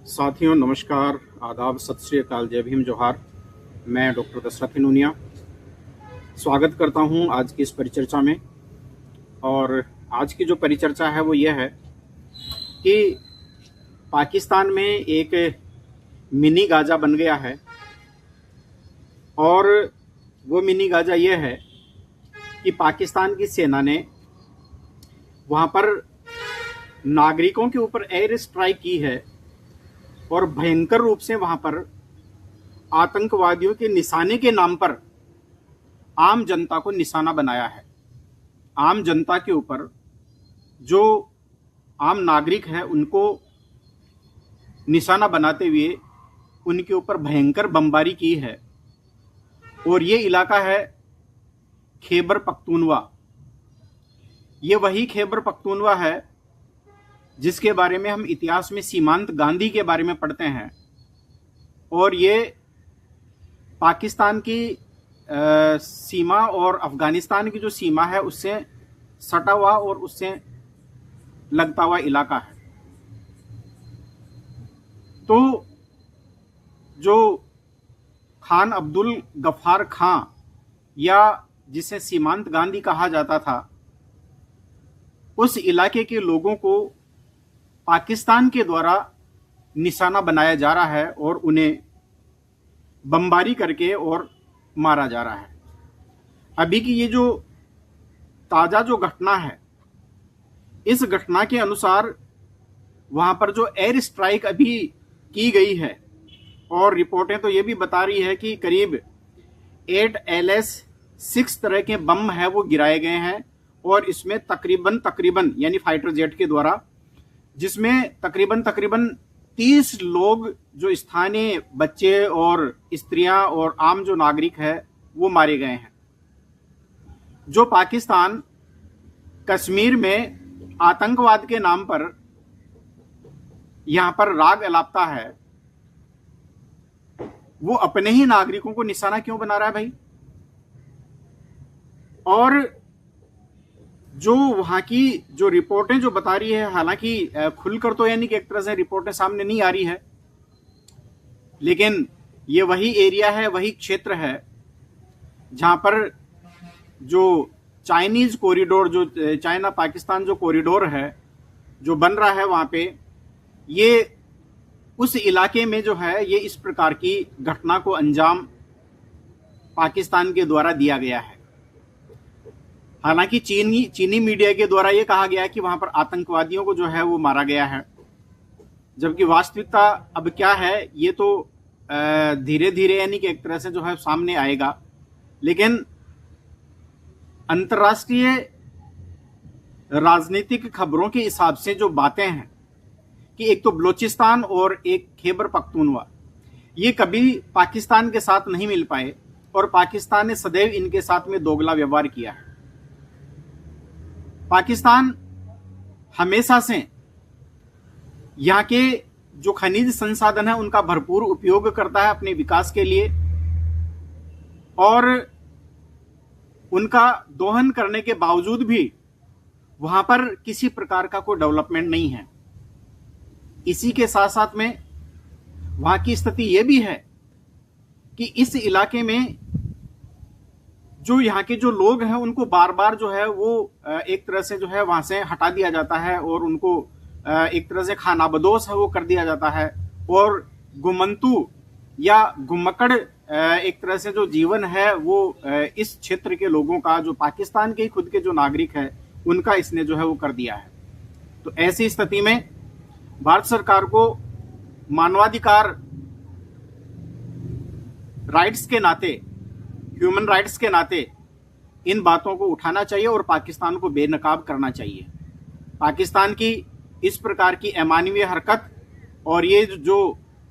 साथियों नमस्कार, आदाब, सत श्री अकाल, जय भीम, जोहार। मैं डॉक्टर दशरथ नूनिया स्वागत करता हूं आज की इस परिचर्चा में। और आज की जो परिचर्चा है वो ये है कि पाकिस्तान में एक मिनी गाजा बन गया है। और वो मिनी गाजा ये है कि पाकिस्तान की सेना ने वहाँ पर नागरिकों के ऊपर एयर स्ट्राइक की है और भयंकर रूप से वहां पर आतंकवादियों के निशाने के नाम पर आम जनता को निशाना बनाया है। आम जनता के ऊपर जो आम नागरिक है उनको निशाना बनाते हुए उनके ऊपर भयंकर बमबारी की है। और ये इलाका है खैबर पख्तूनवा। ये वही खैबर पख्तूनवा है जिसके बारे में हम इतिहास में सीमांत गांधी के बारे में पढ़ते हैं। और ये पाकिस्तान की सीमा और अफगानिस्तान की जो सीमा है उससे सटा हुआ और उससे लगता हुआ इलाका है। तो जो खान अब्दुल गफ्फार खां या जिसे सीमांत गांधी कहा जाता था, उस इलाके के लोगों को पाकिस्तान के द्वारा निशाना बनाया जा रहा है और उन्हें बमबारी करके और मारा जा रहा है। अभी की ये जो ताजा जो घटना है, इस घटना के अनुसार वहां पर जो एयर स्ट्राइक अभी की गई है और रिपोर्टें तो ये भी बता रही है कि करीब 8 LS-6 तरह के बम है वो गिराए गए हैं। और इसमें तकरीबन यानी फाइटर जेट के द्वारा, जिसमें तकरीबन 30 लोग जो स्थानीय बच्चे और स्त्रियां और आम जो नागरिक है वो मारे गए हैं। जो पाकिस्तान कश्मीर में आतंकवाद के नाम पर यहां पर राग अलापता है, वो अपने ही नागरिकों को निशाना क्यों बना रहा है भाई? और जो वहां की जो रिपोर्टें जो बता रही है, हालांकि खुलकर तो यानी कि एक तरह से रिपोर्टें सामने नहीं आ रही है, लेकिन ये वही एरिया है, वही क्षेत्र है जहां पर जो चाइनीज कॉरिडोर, जो चाइना पाकिस्तान जो कॉरिडोर है जो बन रहा है, वहां पे ये उस इलाके में जो है ये इस प्रकार की घटना को अंजाम पाकिस्तान के द्वारा दिया गया है। हालांकि चीनी मीडिया के द्वारा यह कहा गया है कि वहां पर आतंकवादियों को जो है वो मारा गया है, जबकि वास्तविकता अब क्या है ये तो धीरे धीरे यानी कि एक तरह से जो है सामने आएगा। लेकिन अंतर्राष्ट्रीय राजनीतिक खबरों के हिसाब से जो बातें हैं कि एक तो बलोचिस्तान और एक खैबर पख्तूनवा, ये कभी पाकिस्तान के साथ नहीं मिल पाए और पाकिस्तान ने सदैव इनके साथ में दोगला व्यवहार किया है। पाकिस्तान हमेशा से यहाँ के जो खनिज संसाधन है उनका भरपूर उपयोग करता है अपने विकास के लिए, और उनका दोहन करने के बावजूद भी वहां पर किसी प्रकार का कोई डेवलपमेंट नहीं है। इसी के साथ साथ में वहां की स्थिति यह भी है कि इस इलाके में जो यहाँ के जो लोग हैं उनको बार बार जो है वो एक तरह से जो है वहां से हटा दिया जाता है और उनको एक तरह से खानाबदोश है वो कर दिया जाता है। और गुमंतु या घुमक्कड़ एक तरह से जो जीवन है वो इस क्षेत्र के लोगों का, जो पाकिस्तान के खुद के जो नागरिक है उनका इसने जो है वो कर दिया है। तो ऐसी स्थिति में भारत सरकार को मानवाधिकार राइट्स के नाते, ह्यूमन राइट्स के नाते इन बातों को उठाना चाहिए और पाकिस्तान को बेनकाब करना चाहिए। पाकिस्तान की इस प्रकार की अमानवीय हरकत और ये जो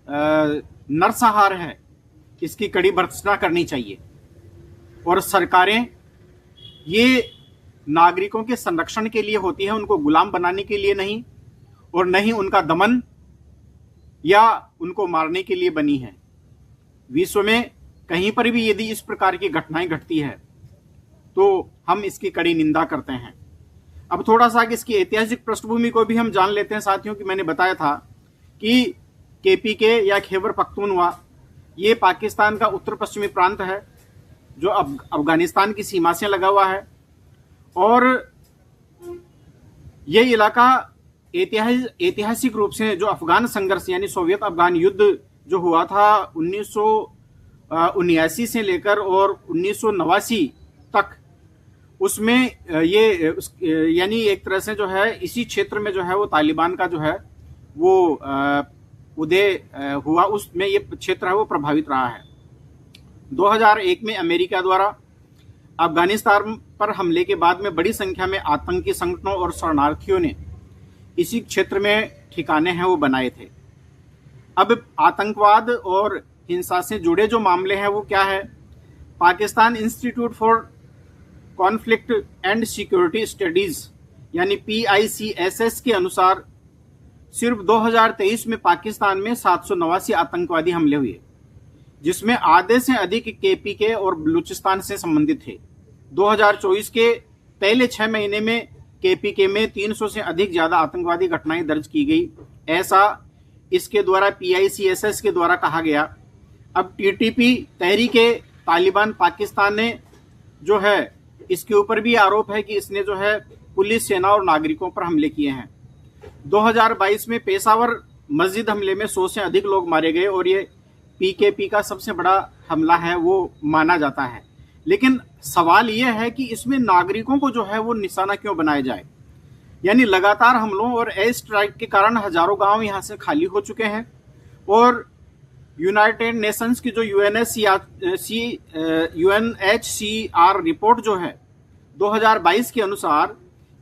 नरसंहार है इसकी कड़ी भर्त्सना करनी चाहिए। और सरकारें ये नागरिकों के संरक्षण के लिए होती है, उनको गुलाम बनाने के लिए नहीं, और न ही उनका दमन या उनको मारने के लिए बनी है। विश्व में कहीं पर भी यदि इस प्रकार की घटनाएं घटती है तो हम इसकी कड़ी निंदा करते हैं। अब थोड़ा सा इसकी ऐतिहासिक पृष्ठभूमि को भी हम जान लेते हैं साथियों। कि मैंने बताया था कि KPK या खैबर पख्तूनख्वा, ये पाकिस्तान का उत्तर पश्चिमी प्रांत है जो अफगानिस्तान की सीमा से लगा हुआ है। और ये इलाका ऐतिहासिक रूप से जो अफगान संघर्ष यानी सोवियत अफगान युद्ध जो हुआ था 1979 से लेकर और 1989 तक, उसमें ये यानी एक तरह से जो है इसी क्षेत्र में जो है वो तालिबान का जो है वो उदय हुआ, उसमें ये क्षेत्र है वो प्रभावित रहा है। 2001 में अमेरिका द्वारा अफगानिस्तान पर हमले के बाद में बड़ी संख्या में आतंकी संगठनों और शरणार्थियों ने इसी क्षेत्र में ठिकाने हैं वो बनाए थे। अब आतंकवाद और हिंसा से जुड़े जो मामले हैं वो क्या है, Pakistan institute for conflict and security studies यानी PICSS के अनुसार सिर्फ 2023 में पाकिस्तान में 789 आतंकवादी हमले हुए, जिसमें आधे से अधिक KPK और बलूचिस्तान से संबंधित थे। 2024 के पहले 6 महीने में KPK में 300 से अधिक ज्यादा आतंकवादी घटनाएं दर्ज की गई, ऐसा इसके द्वारा PICSS के द्वारा कहा गया। अब TTP तहरीके तालिबान पाकिस्तान ने जो है इसके ऊपर भी आरोप है कि इसने जो है पुलिस, सेना और नागरिकों पर हमले किए हैं। 2022 में पेशावर मस्जिद हमले में 100 से अधिक लोग मारे गए और ये PKP का सबसे बड़ा हमला है वो माना जाता है। लेकिन सवाल यह है कि इसमें नागरिकों को जो है वो निशाना क्यों बनाया जाए, यानी लगातार हमलों और एयर स्ट्राइक के कारण हजारों गांव यहां से खाली हो चुके हैं। और यूनाइटेड नेशंस की जो UNHCR रिपोर्ट जो है 2022 के अनुसार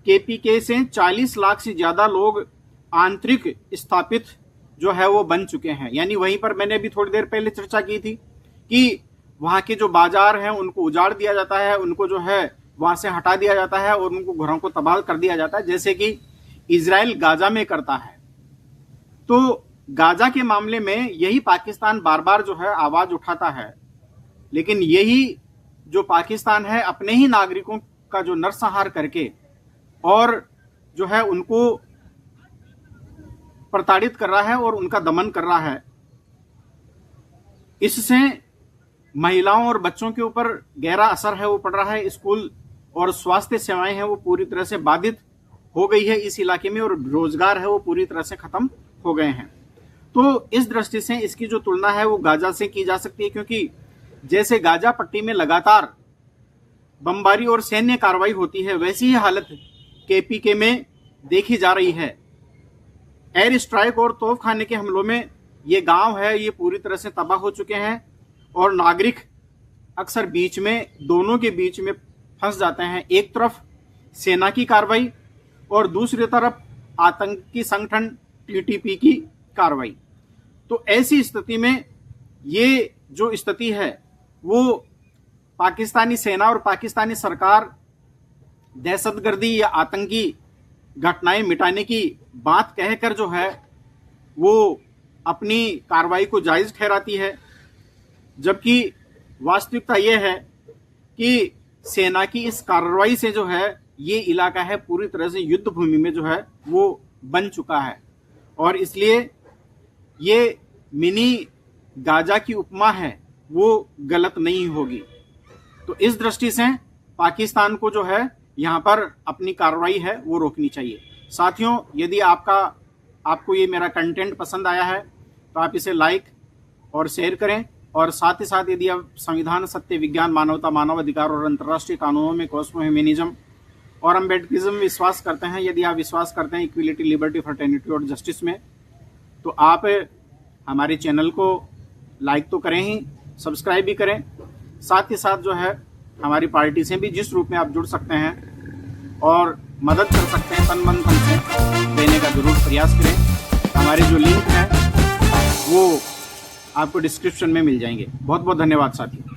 KPK से 40 लाख से ज्यादा लोग आंतरिक स्थापित जो है वो बन चुके हैं। यानी वहीं पर मैंने अभी थोड़ी देर पहले चर्चा की थी कि वहां के जो बाजार हैं उनको उजाड़ दिया जाता है, उनको जो है वहां से हटा दिया जाता है और उनको घरों को तबाह कर दिया जाता है, जैसे कि इजराइल गाजा में करता है। तो गाजा के मामले में यही पाकिस्तान बार बार जो है आवाज उठाता है, लेकिन यही जो पाकिस्तान है अपने ही नागरिकों का जो नरसंहार करके और जो है उनको प्रताड़ित कर रहा है और उनका दमन कर रहा है। इससे महिलाओं और बच्चों के ऊपर गहरा असर है वो पड़ रहा है। स्कूल और स्वास्थ्य सेवाएं हैं वो पूरी तरह से बाधित हो गई है इस इलाके में, और रोजगार है वो पूरी तरह से खत्म हो गए हैं। तो इस दृष्टि से इसकी जो तुलना है वो गाजा से की जा सकती है, क्योंकि जैसे गाजा पट्टी में लगातार बमबारी और सैन्य कार्रवाई होती है, वैसी ही हालत KPK में देखी जा रही है। एयर स्ट्राइक और तोपखाने के हमलों में ये गांव है ये पूरी तरह से तबाह हो चुके हैं और नागरिक अक्सर बीच में, दोनों के बीच में फंस जाते हैं। एक तरफ सेना की कार्रवाई और दूसरी तरफ आतंकी संगठन TTP की कार्रवाई। तो ऐसी स्थिति में ये जो स्थिति है वो पाकिस्तानी सेना और पाकिस्तानी सरकार दहशतगर्दी या आतंकी घटनाएं मिटाने की बात कहकर जो है वो अपनी कार्रवाई को जायज ठहराती है, जबकि वास्तविकता यह है कि सेना की इस कार्रवाई से जो है ये इलाका है पूरी तरह से युद्ध भूमि में जो है वो बन चुका है। और इसलिए ये मिनी गाजा की उपमा है वो गलत नहीं होगी। तो इस दृष्टि से पाकिस्तान को जो है यहाँ पर अपनी कार्रवाई है वो रोकनी चाहिए। साथियों, यदि आपको ये मेरा कंटेंट पसंद आया है तो आप इसे लाइक और शेयर करें, और साथ ही साथ यदि आप संविधान, सत्य, विज्ञान, मानवता, मानव अधिकार और अंतर्राष्ट्रीय कानूनों में कॉस्मो ह्यूमनिज्म और अम्बेडकरिज्म विश्वास करते हैं, यदि आप विश्वास करते हैं इक्विलिटी, लिबर्टी, फ्रेटर्निटी और जस्टिस में, तो आप हमारे चैनल को लाइक तो करें ही, सब्सक्राइब भी करें। साथ ही साथ जो है हमारी पार्टी से भी जिस रूप में आप जुड़ सकते हैं और मदद कर सकते हैं तन मन धन से देने का जरूर प्रयास करें। हमारे जो लिंक हैं वो आपको डिस्क्रिप्शन में मिल जाएंगे। बहुत बहुत धन्यवाद साथियों।